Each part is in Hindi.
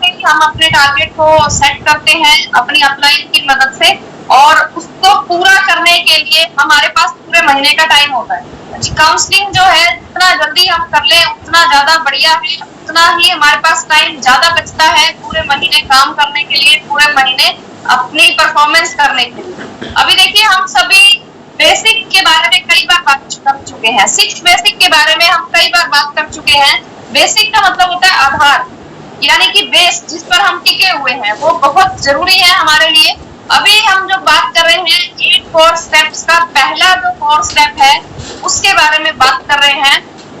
कि हम अपने टारगेट को सेट करते हैं अपनी अपलाइन की मदद से, और उसको पूरा करने के लिए हमारे पास पूरे महीने का टाइम होता है। काउंसलिंग जो है जितना जल्दी हम कर लें उतना ज्यादा बढ़िया है, उतना ही हमारे पास टाइम ज्यादा बचता है पूरे महीने काम करने के लिए, पूरे महीने अपनी परफॉर्मेंस करने के लिए। अभी देखिए हम सभी बेसिक के बारे में कई बार बात कर चुके हैं, 6 बेसिक के बारे में हम कई बार बात कर चुके हैं। बेसिक का मतलब होता है आधार, यानी कि बेस जिस पर हम टिके हुए हैं, वो बहुत जरूरी है हमारे लिए। अभी हम जो बात कर रहे हैं 8 कोर स्टेप्स का पहला जो कोर स्टेप है उसके बारे में बात कर रहे हैं,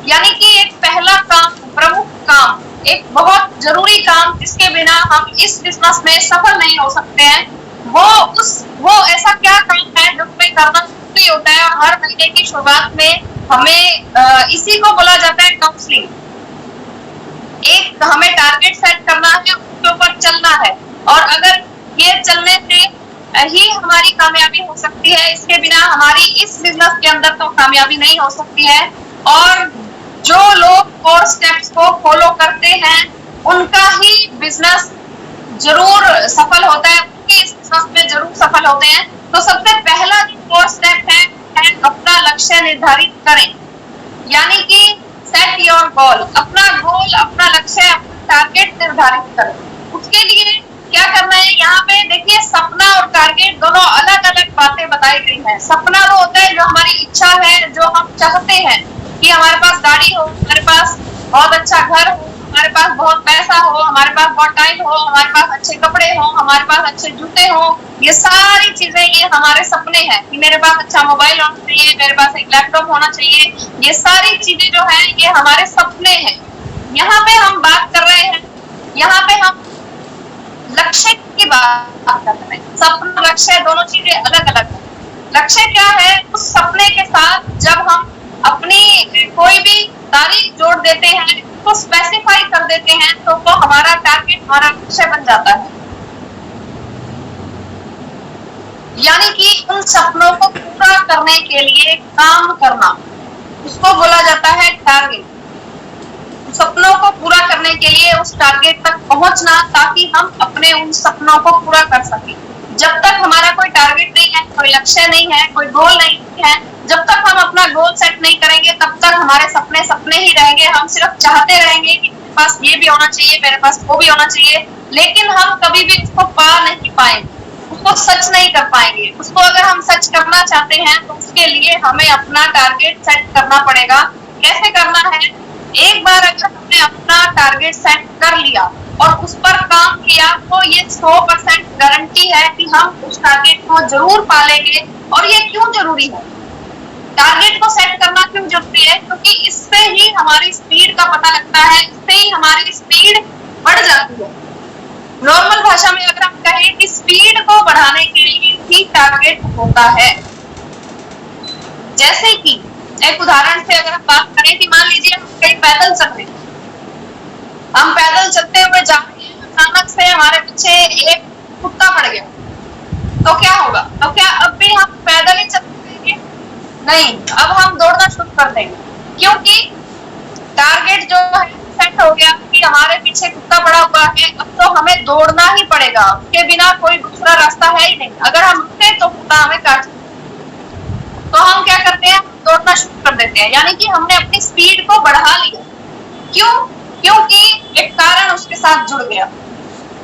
यानी कि एक पहला काम, प्रमुख काम, एक बहुत जरूरी काम जिसके बिना हम इस बिजनेस में सफल नहीं हो सकते हैं, वो ऐसा क्या काम है जो हमें करना जरूरी होता है। और हर महीने की शुरुआत में हमें इसी को बोला जाता है काउंसलिंग। एक हमें टारगेट सेट करना है, उसके ऊपर चलना है, और अगर ये चलने से ही हमारी कामयाबी हो सकती है, इसके बिना हमारी इस बिजनेस के अंदर तो कामयाबी नहीं हो सकती है। और जो लोग 4 स्टेप्स को फॉलो करते हैं उनका ही बिजनेस जरूर सफल होता है, उनके इस बिजनेस में जरूर सफल होते हैं। तो सबसे पहला जो 4 स्टेप है अपना लक्ष्य निर्धारित करें, यानी कि सेट योर गोल, अपना गोल, अपना लक्ष्य, अपना टारगेट निर्धारित करें। उसके लिए क्या करना है, यहाँ पे देखिए सपना और टारगेट दोनों अलग अलग बातें बताई गई हैं। सपना वो होता है जो हमारी इच्छा है, जो हम चाहते हैं कि हमारे पास गाड़ी हो, हमारे पास बहुत अच्छा घर हो, हमारे पास बहुत पैसा हो, हमारे पास बहुत टाइम हो, हमारे पास अच्छे कपड़े हो, हमारे पास अच्छे जूते हो, ये सारी चीजें ये हमारे सपने हैं। कि मेरे पास अच्छा मोबाइल होना चाहिए, मेरे पास एक लैपटॉप होना चाहिए, ये सारी चीजें जो है ये हमारे सपने हैं। यहाँ पे हम बात कर रहे हैं, यहाँ पे हम लक्ष्य की बात कर रहे हैं। सपना लक्ष्य दोनों चीजें अलग अलग है। लक्ष्य क्या है, उस सपने के साथ जब हम अपनी कोई भी तारीख जोड़ देते हैं, उसको स्पेसिफाई कर देते हैं, तो वो हमारा टारगेट, हमारा लक्ष्य बन जाता है। यानी कि उन सपनों को पूरा करने के लिए काम करना, उसको बोला जाता है टारगेट। सपनों को पूरा करने के लिए उस टारगेट तक पहुंचना, ताकि हम अपने उन सपनों को पूरा कर सकें। जब तक हमारा कोई टारगेट नहीं है, कोई लक्ष्य नहीं है, कोई गोल नहीं है, जब तक हम अपना गोल सेट नहीं करेंगे तब तक हमारे सपने सपने ही रहेंगे। हम सिर्फ चाहते रहेंगे कि मेरे पास ये भी होना चाहिए, मेरे पास वो भी होना चाहिए, लेकिन हम कभी भी उसको पा नहीं पाएंगे, उसको सच नहीं कर पाएंगे। उसको अगर हम सच करना चाहते हैं तो उसके लिए हमें अपना टारगेट सेट करना पड़ेगा। कैसे करना है, एक बार अगर हमने अपना टारगेट सेट कर लिया और उस पर काम किया तो ये 100% गारंटी है कि हम उस टारगेट को जरूर पालेंगे। और ये क्यों जरूरी है, टारगेट को सेट करना क्यों जरूरी है, क्योंकि इससे ही हमारी स्पीड का पता लगता है, इससे ही हमारी स्पीड बढ़ जाती है। नॉर्मल भाषा में अगर हम कहें कि स्पीड को बढ़ाने के लिए ही टारगेट होता है। जैसे कि एक उदाहरण से अगर हम बात करें कि मान लीजिए हम कहीं पैदल चल रहे हैं, हम पैदल चलते हुए जा रहे हैं, अचानक से हमारे पीछे एक कुत्ता पड़ गया, तो क्या होगा, तो क्या अब भी हम पैदल ही चल पाएंगे? नहीं, अब हम दौड़ना शुरू कर देंगे, क्योंकि टारगेट जो है सेट हो गया कि हमारे पीछे कुत्ता पड़ा हुआ है, अब तो हमें दौड़ना ही पड़ेगा, उसके बिना कोई दूसरा रास्ता है ही नहीं। अगर हम रुके तो कुत्ता हमें काट, तो हम क्या करते हैं, दौड़ना शुरू कर देते हैं, यानी कि हमने अपनी स्पीड को बढ़ा लिया। क्यों? क्योंकि एक कारण उसके साथ जुड़ गया।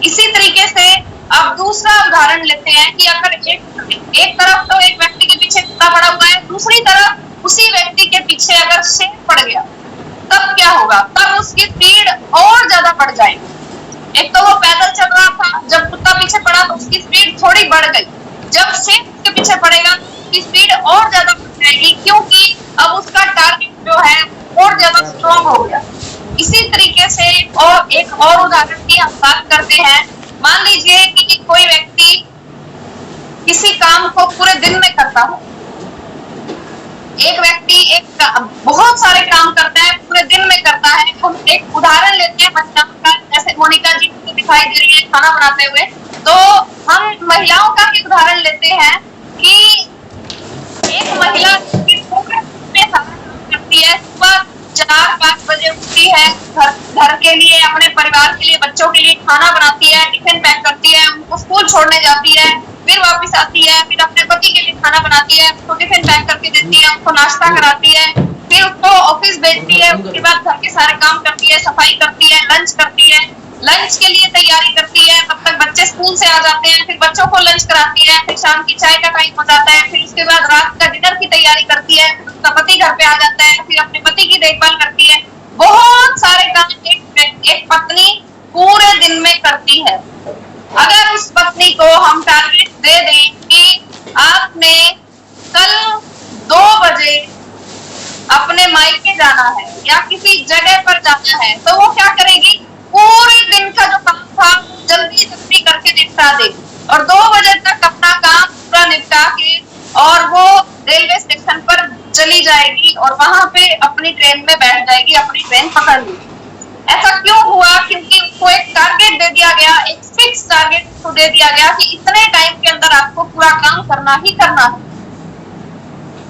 इसी तरीके से अब दूसरा उदाहरण लेते हैं कि अगर एक तरफ तो एक व्यक्ति के पीछे कुत्ता पड़ा हुआ है, दूसरी तरफ उसी व्यक्ति के पीछे अगर शेर पड़ गया, तब क्या होगा, तब उसकी स्पीड और ज्यादा बढ़ जाएगी। एक तो वो पैदल चल रहा था, जब कुत्ता पीछे पड़ा तो उसकी स्पीड थोड़ी बढ़ गई, जब शेर उसके पीछे पड़ेगा उसकी स्पीड और ज्यादा बढ़ जाएगी, क्योंकि अब उसका टारगेट जो है और ज्यादा स्ट्रॉन्ग हो गया। इसी तरीके से और एक और उदाहरण की हम बात करते हैं। मान लीजिए कि कोई व्यक्ति किसी काम को पूरे दिन में करता हो, एक व्यक्ति बहुत सारे काम करता है, पूरे दिन में करता है। हम एक उदाहरण लेते हैं महिलाओं का, जैसे मोनिका जी को दिखाई दे रही है खाना बनाते हुए, तो हम महिलाओं का ही उदाहरण लेते हैं कि एक महिला पूरे दिन में सारा काम करती है, सुबह 4-5 बजे उठती है, घर के लिए, अपने परिवार के लिए, बच्चों के लिए खाना बनाती है, टिफिन पैक करती है, उनको स्कूल छोड़ने जाती है, फिर वापस आती है, फिर अपने पति के लिए खाना बनाती है, उसको टिफिन पैक करके देती है, उनको नाश्ता कराती है, फिर उसको ऑफिस भेजती है, उसके बाद घर के सारे काम करती है, सफाई करती है, लंच करती है, लंच के लिए तैयारी करती है, तब तक बच्चे स्कूल से आ जाते हैं, फिर बच्चों को लंच कराती है, फिर शाम की चाय का टाइम हो जाता है, फिर उसके बाद रात का डिनर की तैयारी करती है, उसका पति घर पे आ जाता है, फिर अपने पति की देखभाल करती है। बहुत सारे काम एक पत्नी पूरे दिन में करती है। अगर उस पत्नी को हम टारगेट दे दें कि आपने कल 2 बजे अपने मायके जाना है या किसी जगह पर जाना है, तो वो क्या करेगी, पूरे दिन का जो काम था जल्दी जल्दी करके निपटा दे और 2 बजे तक अपना काम पूरा निपटा के और वो रेलवे स्टेशन पर चली जाएगी और वहां पे अपनी ट्रेन में बैठ जाएगी, अपनी ट्रेन पकड़ लेगी। ऐसा क्यों हुआ? क्योंकि उसको एक टारगेट दे दिया गया, एक फिक्स टारगेट उसको दे दिया गया कि इतने टाइम के अंदर आपको पूरा काम करना ही करना है।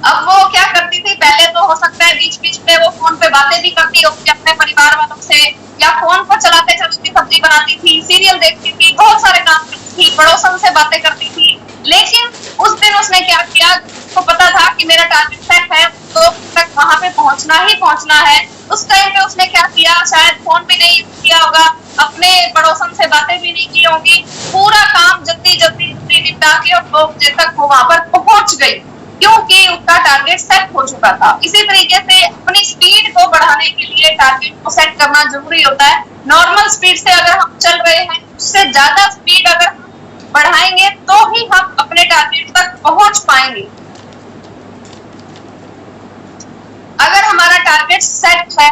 अब वो क्या करती थी, पहले तो हो सकता है बीच बीच में वो फोन पे बातें भी करती होगी अपने परिवार वालों से, या फोन पर चलाते चलाते सब्जी बनाती थी, सीरियल देखती थी, बहुत सारे काम करती थी, पड़ोसन से बातें करती थी। लेकिन उस दिन उसने क्या किया, उसको पता था कि मेरा टारगेट सेट है, तो तक वहां पे पहुंचना ही पहुंचना है। उस टाइम पे उसने क्या किया, शायद फोन भी नहीं किया होगा, अपने पड़ोसन से बातें भी नहीं की होंगी, पूरा काम जल्दी जल्दी जल्दी निपटा के और 2 बजे तक वो वहां पर पहुंच गई, क्योंकि उसका टारगेट सेट हो चुका था। इसी तरीके से अपनी स्पीड को बढ़ाने के लिए टारगेट को सेट करना जरूरी होता है। नॉर्मल स्पीड से अगर हम चल रहे हैं, उससे ज्यादा स्पीड अगर हम बढ़ाएंगे तो ही हम अपने टारगेट तक पहुंच पाएंगे। अगर हमारा टारगेट सेट है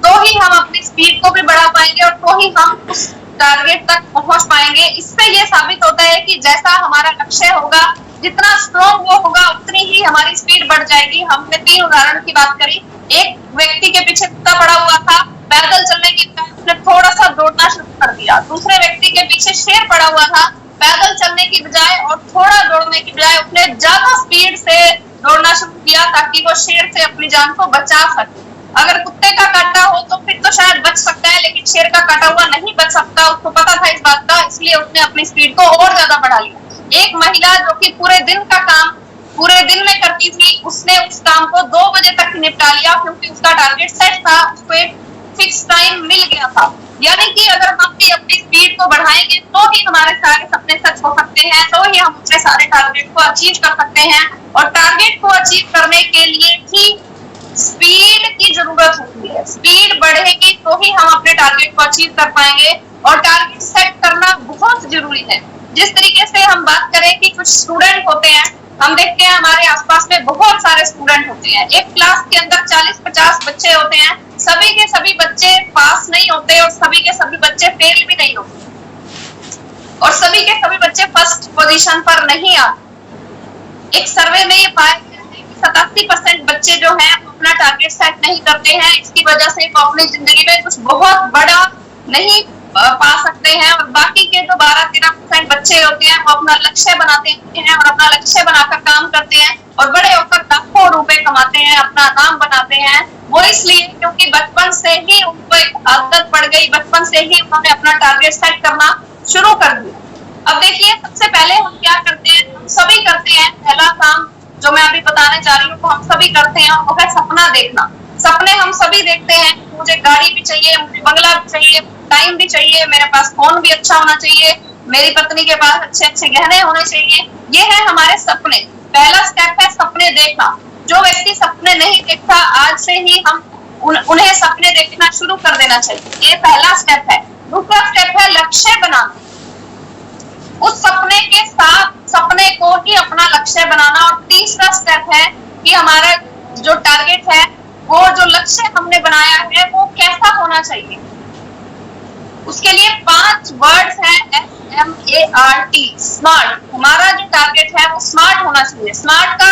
तो ही हम अपनी स्पीड को भी बढ़ा पाएंगे और तो ही हम उस टारगेट तक पहुंच पाएंगे। इससे ये साबित होता है कि जैसा हमारा लक्ष्य होगा, जितना स्ट्रॉन्ग वो होगा, उतनी ही हमारी स्पीड बढ़ जाएगी। हमने 3 उदाहरण की बात करी। एक व्यक्ति के पीछे कुत्ता पड़ा हुआ था, पैदल चलने की बजाय उसने थोड़ा सा दौड़ना शुरू कर दिया। दूसरे व्यक्ति के पीछे शेर पड़ा हुआ था, पैदल चलने की बजाय और थोड़ा दौड़ने की बजाय उसने ज्यादा स्पीड से दौड़ना शुरू किया ताकि वो शेर से अपनी जान को बचा सके। अगर कुत्ते का काटा हो तो फिर तो शायद बच सकता है, लेकिन शेर का काटा हुआ नहीं बच सकता। उसको पता था इस बात का, इसलिए उसने अपनी स्पीड को और ज्यादा बढ़ा लिया। एक महिला जो कि पूरे दिन का काम पूरे दिन में करती थी, उसने उस काम को 2 बजे तक निपटा लिया, क्योंकि उसका टारगेट सेट था, उसको एक फिक्स टाइम मिल गया था। यानी कि अगर हम भी अपनी स्पीड को बढ़ाएंगे तो ही हमारे सारे सपने सच हो सकते हैं, तो ही हम अपने सारे टारगेट को अचीव कर सकते हैं। और टारगेट को अचीव करने के लिए ही स्पीड की जरूरत होती है। स्पीड बढ़ेगी तो ही हम अपने टारगेट को अचीव कर पाएंगे और टारगेट सेट करना बहुत जरूरी है। जिस तरीके से हम बात करें कि कुछ स्टूडेंट होते हैं, हम देखते हैं हमारे आसपास में बहुत सारे स्टूडेंट होते हैं। एक क्लास के अंदर 40-50 बच्चे होते हैं, सभी के सभी बच्चे पास नहीं होते और सभी के सभी बच्चे फेल भी नहीं होते और सभी के सभी बच्चे फर्स्ट पोजीशन पर नहीं आते। एक सर्वे में ये पाया गया है कि 87% बच्चे जो हैं अपना टारगेट सेट नहीं करते हैं। इसकी वजह से वो अपनी जिंदगी में कुछ बहुत बड़ा नहीं पा सकते हैं और बाकी के जो 12-13% बच्चे होते हैं वो अपना लक्ष्य बनाते हैं और अपना लक्ष्य बनाकर काम करते हैं और बड़े होकर लाखों रुपए कमाते हैं, अपना नाम बनाते हैं। वो इसलिए क्योंकि बचपन से ही उनको एक आदत पड़ गई, बचपन से ही उन्होंने अपना टारगेट सेट करना शुरू कर दिया। अब देखिए, सबसे पहले हम क्या करते हैं, हम सभी करते हैं। पहला काम जो मैं अभी बताने जा रही हूँ वो हम सभी करते हैं, वो है सपना देखना। सपने हम सभी देखते हैं, मुझे गाड़ी भी चाहिए, मुझे बंगला भी चाहिए, टाइम भी चाहिए, मेरे पास फोन भी अच्छा होना चाहिए, मेरी पत्नी के पास अच्छे अच्छे गहने होने चाहिए। ये है हमारे सपने। पहला स्टेप है सपने देखना। जो व्यक्ति सपने नहीं देखता, आज से ही हम उन्हें सपने देखना शुरू कर देना चाहिए। ये पहला स्टेप है। दूसरा स्टेप है लक्ष्य बनाना। उस सपने के साथ सपने को ही अपना लक्ष्य बनाना। और तीसरा स्टेप है कि हमारा जो टारगेट है, वो जो लक्ष्य हमने बनाया है वो कैसा होना चाहिए। उसके लिए 5 वर्ड्स हैं, SMART, स्मार्ट। हमारा जो टारगेट है वो स्मार्ट होना चाहिए। स्मार्ट का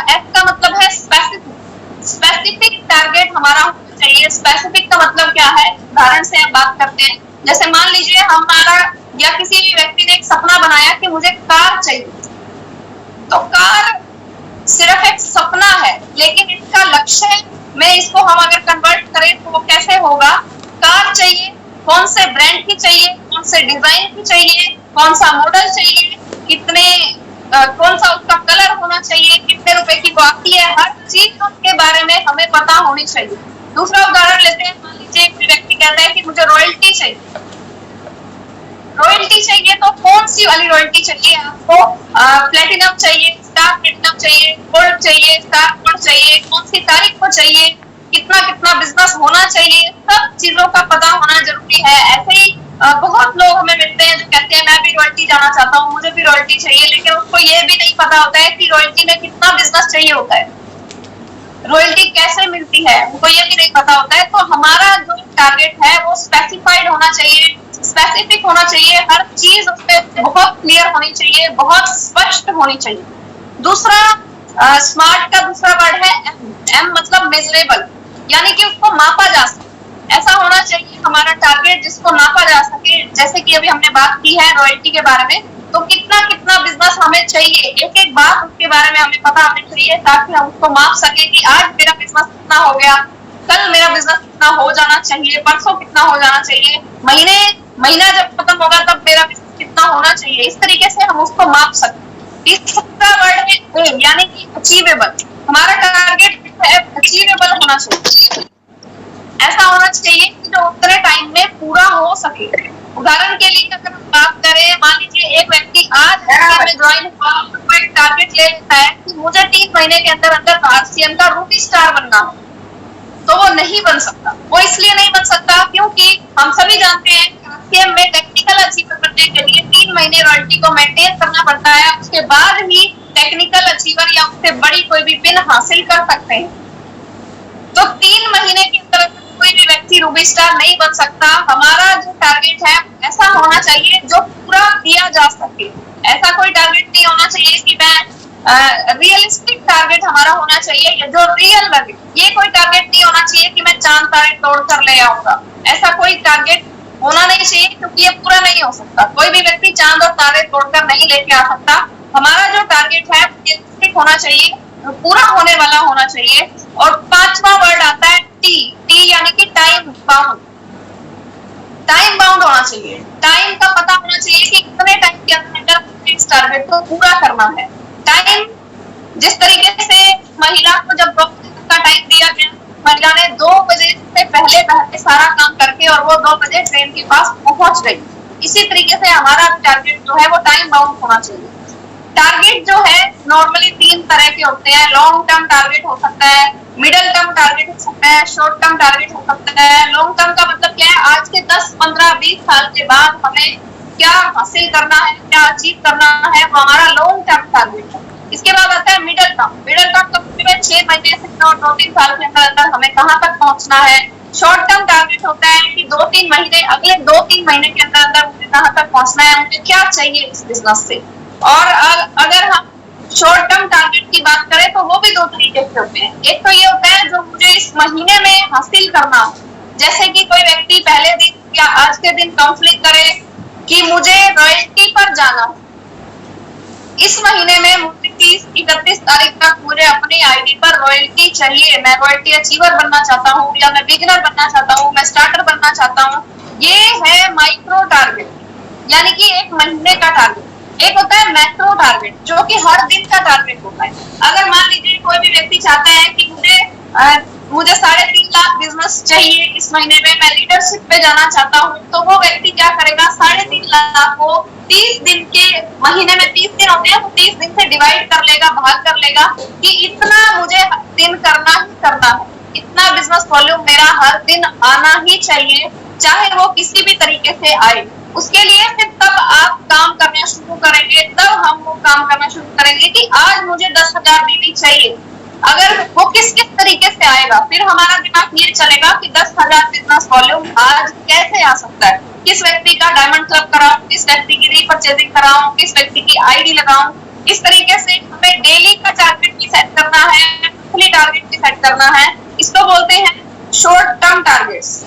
S का मतलब है स्पेसिफिक। स्पेसिफिक टारगेट हमारा होना चाहिए। स्पेसिफिक का मतलब क्या है, उदाहरण से हम बात करते हैं। जैसे मान लीजिए हमारा या किसी भी व्यक्ति ने एक सपना बनाया कि मुझे कार चाहिए, तो कार सिर्फ एक सपना है, लेकिन इसका लक्ष्य में इसको हम अगर कन्वर्ट करें तो वो कैसे होगा? कार चाहिए, कौन से ब्रांड की चाहिए, कौन से डिजाइन की चाहिए, कौन सा मॉडल चाहिए, कितने कौन सा उसका कलर होना चाहिए, कितने रुपए की वो आती है, हर चीज उसके बारे में हमें पता होनी चाहिए। दूसरा उदाहरण लेते हैं, मान लीजिए एक व्यक्ति कहता है कि मुझे रॉयल्टी चाहिए। रॉयल्टी चाहिए तो कौन सी वाली रॉयल्टी चाहिए आपको? प्लेटिनम चाहिए, स्टार प्लेटिनम चाहिए, गोल्ड चाहिए, स्टार गोल्ड चाहिए, कौन सी तारीख को चाहिए, कितना कितना बिजनेस होना चाहिए, सब चीजों का पता होना जरूरी है। ऐसे ही बहुत लोग हमें मिलते हैं जो कहते हैं मैं भी रॉयल्टी जाना चाहता हूँ, मुझे भी रॉयल्टी चाहिए, लेकिन उसको ये भी नहीं पता होता है कि रॉयल्टी में कितना बिजनेस चाहिए होता है, रॉयल्टी कैसे मिलती है, उनको ये भी नहीं पता होता है। तो हमारा जो टारगेट है वो स्पेसिफाइड होना चाहिए, स्पेसिफिक होना चाहिए, हर चीज उस पर बहुत क्लियर होनी चाहिए, बहुत स्पष्ट होनी चाहिए। दूसरा स्मार्ट का दूसरा वर्ड है एम मतलब मेजरेबल, यानी कि उसको मापा जा सके। ऐसा होना चाहिए हमारा टारगेट जिसको नापा जा सके। जैसे कि अभी हमने बात की है रॉयल्टी के बारे में, तो कितना कितना बिजनेस हमें चाहिए, एक एक बात उसके बारे में हमें पता होनी चाहिए, ताकि हम उसको माप सके कि आज मेरा बिजनेस कितना हो गया, कल मेरा बिजनेस कितना हो जाना चाहिए, परसों कितना हो जाना चाहिए, महीना जब खत्म होगा तब मेरा बिजनेस कितना होना चाहिए। इस तरीके से हम उसको माप सकते। तीसरा वर्ड है यानी कि अचीवेबल। हमारा टारगेट है अचीवेबल होना चाहिए, ऐसा होना चाहिए कि जो उतने टाइम में पूरा हो सके। उदाहरण के लिए अगर हम बात करें, मान लीजिए एक व्यक्ति आज में ज्वाइन हुआ, तो एक टारगेट ले लेता है कि मुझे 3 महीने के अंदर अंदर आरसीएम का रूबी स्टार बनना हो, तो वो नहीं बन सकता। वो इसलिए नहीं बन सकता क्योंकि हम सभी जानते हैं आरसीएम में टेक्निकल अचीवर बनने के लिए 3 महीने रॉयल्टी को मेंटेन करना पड़ता है, उसके बाद ही टेक्निकल अचीवर या उससे बड़ी कोई भी पिन हासिल कर सकते हैं। तो 3 महीने के अंदर कोई भी व्यक्ति रूबी स्टार नहीं बन सकता। हमारा जो टारगेट है ऐसा होना चाहिए जो पूरा किया जा सके। ऐसा कोई टारगेट नहीं होना चाहिए कि मैं रियलिस्टिक टारगेट हमारा होना चाहिए जो रियल लगे। ये कोई टारगेट नहीं होना चाहिए कि मैं चांद तारे तोड़ कर ले आऊंगा, ऐसा कोई टारगेट होना नहीं चाहिए, क्योंकि ये पूरा नहीं हो सकता। कोई भी व्यक्ति चांद और तारे तोड़कर नहीं लेके आ सकता। हमारा जो टारगेट है रियलिस्टिक होना चाहिए, पूरा होने वाला होना चाहिए। और 5वां वर्ड आता है टी यानी कि टाइम बाउंड। टाइम बाउंड होना चाहिए, टाइम का पता होना चाहिए कि कितने टाइम के अंदर इस टारगेट को पूरा करना है। टाइम जिस तरीके से महिला को जब का टाइम दिया गया, महिला ने 2 बजे से पहले सारा काम करके और वो 2 बजे ट्रेन के पास पहुंच गई। इसी तरीके से हमारा टारगेट जो है वो टाइम बाउंड होना चाहिए। टारगेट जो है नॉर्मली 3 तरह के होते हैं। लॉन्ग टर्म टारगेट हो सकता है, मिडिल टर्म टारगेट हो सकता है, शॉर्ट टर्म टारगेट हो सकता है। लॉन्ग टर्म का मतलब क्या है? आज के 10, 15, 20 साल के बाद हमें क्या हासिल करना है, क्या अचीव करना है, वो हमारा लॉन्ग टर्म टारगेट है। इसके बाद आता है मिडिल टर्म। मिडिल टर्म का मतलब 6 महीने से 2-3 साल के अंदर हमें कहाँ तक पहुंचना है। शॉर्ट टर्म टारगेट होता है कि 2-3 महीने, अगले 2-3 महीने के अंदर अंदर मुझे कहाँ तक पहुंचना है, मुझे क्या चाहिए इस बिजनेस से। और अगर हम शॉर्ट टर्म टारगेट की बात करें तो वो भी 2 तरीके से होते हैं। एक तो ये होता है जो मुझे इस महीने में हासिल करना हो, जैसे कि कोई व्यक्ति पहले दिन या आज के दिन काउंसलिंग करे कि मुझे रॉयल्टी पर जाना हो, इस महीने में मुझे 30-31 तारीख तक मुझे अपनी आईडी पर रॉयल्टी चाहिए, मैं रॉयल्टी अचीवर बनना चाहता हूँ, या मैं बिगिनर बनना चाहता हूँ, मैं स्टार्टर बनना चाहता हूँ। ये है माइक्रो टारगेट, यानी कि 1 महीने का टारगेट। एक होता है मैक्रो टारगेट जो कि हर दिन का टारगेट होता है। अगर मान लीजिए कोई भी व्यक्ति चाहता है कि मुझे 3.5 लाख बिजनेस चाहिए इस महीने में, मैं लीडरशिप पे जाना चाहता हूँ, तो वो व्यक्ति क्या करेगा? 3.5 लाख को 30 दिन के महीने में 30 दिन होते हैं, तो 30 दिन से डिवाइड कर लेगा, भाग कर लेगा कि इतना मुझे हर दिन करना ही करना है, इतना बिजनेस वॉल्यूम मेरा हर दिन आना ही चाहिए, चाहे वो किसी भी तरीके से आए। उसके लिए फिर तब आप काम करना शुरू करेंगे, तब हम वो काम करना शुरू करेंगे कि आज मुझे 10,000 बीवी चाहिए। अगर वो किस किस तरीके से आएगा, फिर हमारा दिमाग ये चलेगा कि 10,000 बिजनेस वॉल्यूम आज कैसे आ सकता है, किस व्यक्ति का डायमंड क्लब कराऊं, किस व्यक्ति की रीपरचेजिंग कराऊं, किस व्यक्ति की आईडी लगाऊं। इस तरीके से हमें डेली का टारगेट भी सेट करना है, मंथली टारगेट भी सेट करना है। इसको बोलते हैं शॉर्ट टर्म टारगेट्स।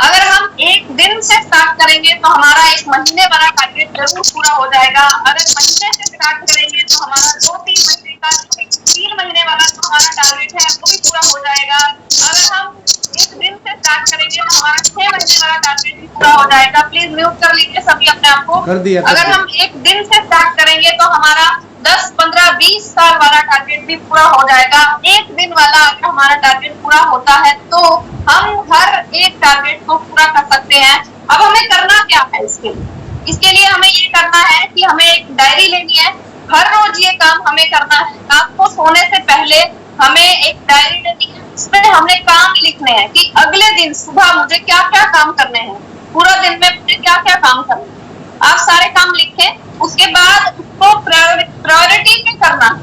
अगर हम एक दिन से स्टार्ट करेंगे तो हमारा 1 महीने वाला टारगेट जरूर पूरा हो जाएगा। अगर महीने से स्टार्ट करेंगे तो हमारा 2-3 महीने साथ 3 महीने वाला जो हमारा टारगेट है वो भी पूरा हो जाएगा। अगर हम एक दिन से स्टार्ट करेंगे तो हमारा 6 महीने वाला टारगेट भी पूरा हो जाएगा। प्लीज म्यूट कर लीजिए सभी अपने आप को। अगर हम एक दिन से स्टार्ट करेंगे तो हमारा 10, 15, 20 साल वाला टारगेट भी पूरा हो जाएगा। एक दिन वाला अगर हमारा टारगेट पूरा होता है तो हम हर एक टारगेट को पूरा कर सकते हैं। अब हमें करना क्या है इसके लिए हमें ये करना है कि हमें एक डायरी लेनी है। हर रोज ये काम हमें करना है। आपको सोने से पहले हमें एक डायरी लेनी है, उसमें हमने काम लिखने हैं कि अगले दिन सुबह मुझे क्या क्या काम करने हैं, पूरा दिन में मुझे क्या क्या काम करने हैं। आप सारे काम लिखें, उसके बाद उसको प्रायोरिटी पे करना है।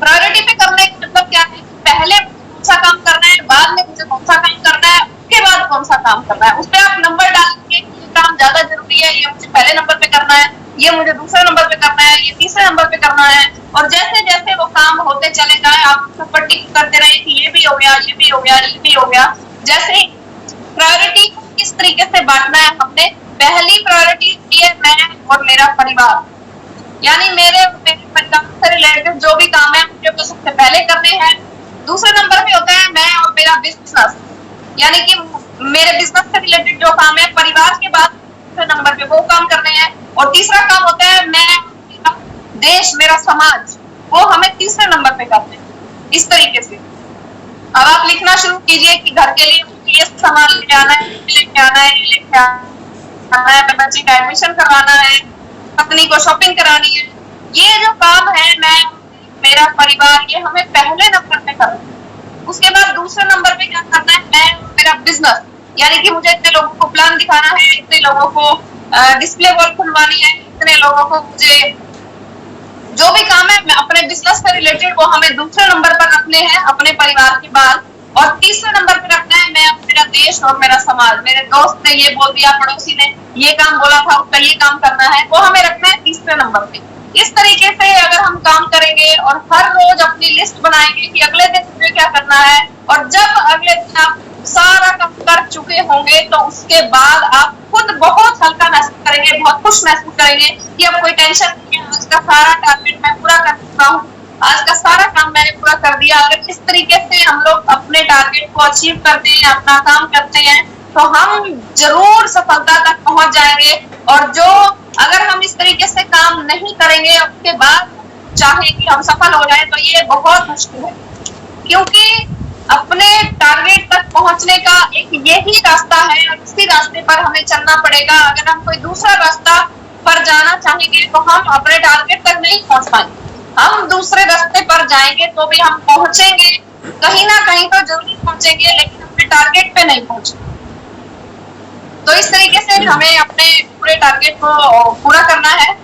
प्रायोरिटी पे करने का मतलब क्या है, पहले कौन सा काम करना है, बाद में मुझे कौन सा काम करना है, उसके बाद कौन सा काम करना है। उस पर आप नंबर डालेंगे कि ये काम ज्यादा जरूरी है, ये मुझे पहले नंबर पे करना है, ये मुझे दूसरे नंबर पे करना है, ये तीसरे नंबर पे करना है। और जैसे जैसे वो काम होते चले जाए आप सब पर टिक करते रहे कि ये भी हो गया, ये भी हो गया, ये भी हो गया। जैसे प्रायोरिटी को किस तरीके से बांटना है, हमने पहली प्रायोरिटी दी है मैं और मेरा परिवार, यानी मेरे परिवार से रिलेटेड जो भी काम है मुझे वो सबसे पहले करने हैं। दूसरे नंबर पे होता है मैं और मेरा बिजनेस, यानी कि मेरे बिजनेस से रिलेटेड जो काम है परिवार के बाद दूसरे नंबर पे वो काम करने हैं। और तीसरा काम होता है मैं, मेरा देश, मेरा समाज, वो हमें तीसरे नंबर पे करते हैं। इस तरीके से अब आप लिखना शुरू कीजिए कि घर के लिए ये सामान लेके आना है, लेके आना है, ये लेके आना है, बच्चे का एडमिशन करवाना है, पत्नी को शॉपिंग करानी है। ये जो काम है मैं, मेरा परिवार, ये हमें पहले नंबर पे करना है। उसके बाद दूसरे नंबर पे क्या करना है, मैं मेरा बिजनेस, यानी कि मुझे इतने लोगों को प्लान दिखाना है, इतने लोगों को डिस्प्ले वॉल खुलवानी है, इतने लोगों को मुझे जो भी काम है मैं अपने बिजनेस से रिलेटेड वो हमें दूसरे नंबर पर रखने हैं अपने परिवार के बाद। और तीसरे नंबर पे रखना है मैं, मेरा देश और मेरा समाज। मेरे दोस्त ने ये बोल दिया, पड़ोसी ने ये काम बोला था, उसका ये काम करना है, वो हमें रखना है तीसरे नंबर पे। इस तरीके से अगर हम काम करेंगे और हर रोज अपनी लिस्ट बनाएंगे कि अगले दिन मुझे क्या करना है, और जब अगले दिन आप सारा काम कर चुके होंगे तो उसके बाद आप खुद बहुत हल्का महसूस करेंगे, बहुत खुश महसूस करेंगे कि अब कोई टेंशन नहीं है, आज का सारा टारगेट मैं पूरा कर चुका हूँ, आज का सारा काम मैंने पूरा कर दिया। अगर इस तरीके से हम लोग अपने टारगेट को अचीव करते हैं, अपना काम करते हैं, तो हम जरूर सफलता तक पहुंच जाएंगे। और जो अगर हम इस तरीके से काम नहीं करेंगे उसके बाद चाहे कि हम सफल हो जाए तो ये बहुत मुश्किल है, क्योंकि अपने टारगेट तक पहुंचने का एक यही रास्ता है और इसी रास्ते पर हमें चलना पड़ेगा। अगर हम कोई दूसरा रास्ता पर जाना चाहेंगे तो हम अपने टारगेट तक नहीं पहुंच पाएंगे। हम दूसरे रास्ते पर जाएंगे तो भी हम पहुंचेंगे, कहीं ना कहीं तो जरूर पहुंचेंगे, लेकिन अपने टारगेट पे नहीं पहुंचेंगे। तो इस तरीके से हमें अपने पूरे टारगेट को पूरा करना है।